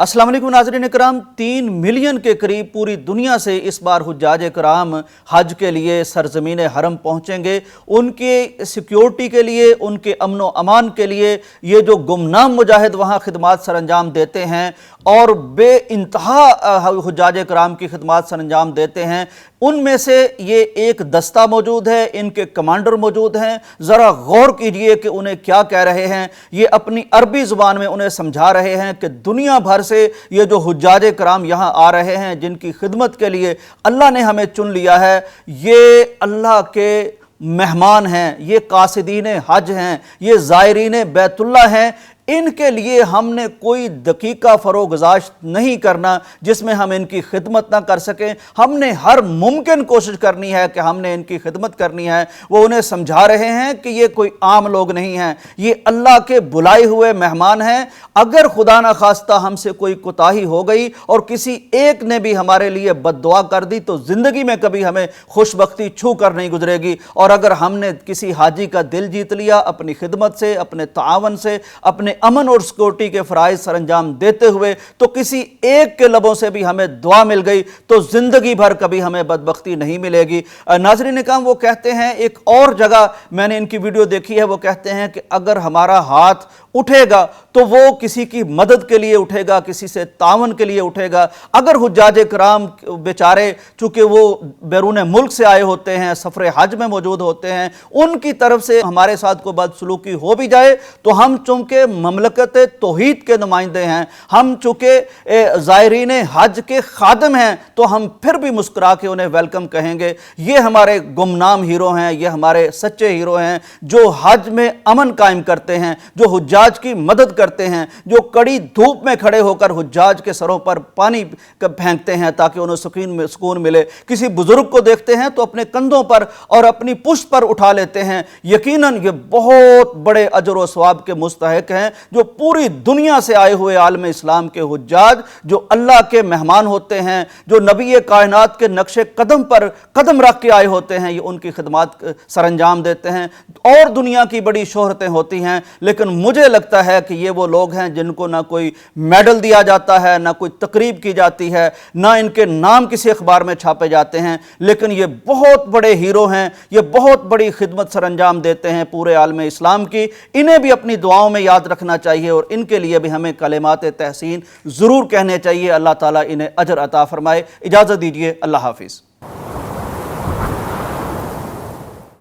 अस्सलाम वालेकुम नाज़रीन इकराम। 3 मिलियन के करीब पूरी दुनिया से इस बार हुज्जाज कराम हज के लिए सरज़मीन हरम पहुँचेंगे। उनके सिक्योरिटी के लिए, उनके अमन व अमान के लिए ये जो गुमनाम मुजाहिद वहाँ खिदमात सरअंजाम देते हैं और बे इंतहा हुज्जाज कराम की खिदमात सरअंजाम देते हैं, उनमें से ये एक दस्ता मौजूद है, इनके कमांडर मौजूद हैं। ज़रा गौर कीजिए कि उन्हें क्या कह रहे हैं। ये अपनी अरबी ज़ुबान में उन्हें समझा रहे हैं कि दुनिया भर से ये जो हुज्जाज कराम यहाँ आ रहे हैं, जिनकी खिदमत के लिए अल्लाह ने हमें चुन लिया है, ये अल्लाह के मेहमान हैं, ये कासिदीन हज हैं, ये ज़ायरीन बैतुल्लाह हैं। इनके लिए हमने कोई दकीका फ़रोगुज़ाश्त नहीं करना जिसमें हम इनकी खिदमत ना कर सकें। हमने हर मुमकिन कोशिश करनी है कि हमने इनकी खिदमत करनी है। वो उन्हें समझा रहे हैं कि ये कोई आम लोग नहीं हैं, ये अल्लाह के बुलाए हुए मेहमान हैं। अगर खुदा न खास्ता हमसे कोई कोताही हो गई और किसी एक ने भी हमारे लिए बद्दुआ कर दी तो ज़िंदगी में कभी हमें खुशबख्ती छू कर नहीं गुजरेगी। और अगर हमने किसी हाजी का दिल जीत लिया अपनी खिदमत से, अपने तावन से, अपने अमन और सिक्योरिटी के फ़राइज़ सरअंजाम देते हुए, तो किसी एक के लबों से भी हमें दुआ मिल गई तो ज़िंदगी भर कभी हमें बदबख्ती नहीं मिलेगी। नाज़रीन इकराम, वो कहते हैं, एक और जगह मैंने इनकी वीडियो देखी है, वो कहते हैं कि अगर हमारा हाथ उठेगा तो वो किसी की मदद के लिए उठेगा, किसी से तावन के लिए उठेगा। अगर हुज्जाज कराम बेचारे चूँकि वो बैरून मुल्क से आए होते हैं, सफ़र हज में मौजूद होते हैं, उनकी तरफ से हमारे साथ कोई बदसलूकी हो भी जाए तो हम चूँकि ममलकत तौहीद के नुमाइंदे हैं, हम चूँकि ज़ायरीन हज के खादिम हैं, तो हम फिर भी मुस्कुरा के उन्हें वेलकम कहेंगे। ये हमारे गुमनाम हीरो हैं, ये हमारे सच्चे हीरो हैं जो हज में अमन कायम करते हैं, जो हुज्जाज की मदद करते हैं, जो कड़ी धूप में खड़े होकर हुज्जाज के सरों पर पानी फेंकते हैं ताकि उन्हें सुकून मिले। किसी बुजुर्ग को देखते हैं तो अपने कंधों पर और अपनी पुश्त पर उठा लेते हैं। यकीनन ये बहुत बड़े अजर व सवाब के मुस्तहिक हैं, जो पूरी दुनिया से आए हुए आलम इस्लाम के हुज्जाज जो अल्लाह के मेहमान होते हैं, जो नबी कायनात के नक्शे कदम पर कदम रख के आए होते हैं, ये उनकी खिदमात सरअंजाम देते हैं। और दुनिया की बड़ी शोहरतें होती हैं, लेकिन मुझे लगता है कि ये वो लोग हैं जिनको ना कोई मेडल दिया जाता है, ना कोई तकरीब की जाती है, ना इनके नाम किसी अखबार में छापे जाते हैं, लेकिन ये बहुत बड़े हीरो हैं, ये बहुत बड़ी खिदमत सरअंजाम देते हैं पूरे आलम इस्लाम की। इन्हें भी अपनी दुआओं में याद रखना चाहिए और इनके लिए भी हमें कलिमात तहसीन ज़रूर कहने चाहिए। अल्लाह ताला इन्हें अजर अता फरमाए। इजाज़त दीजिए, अल्लाह हाफिज़।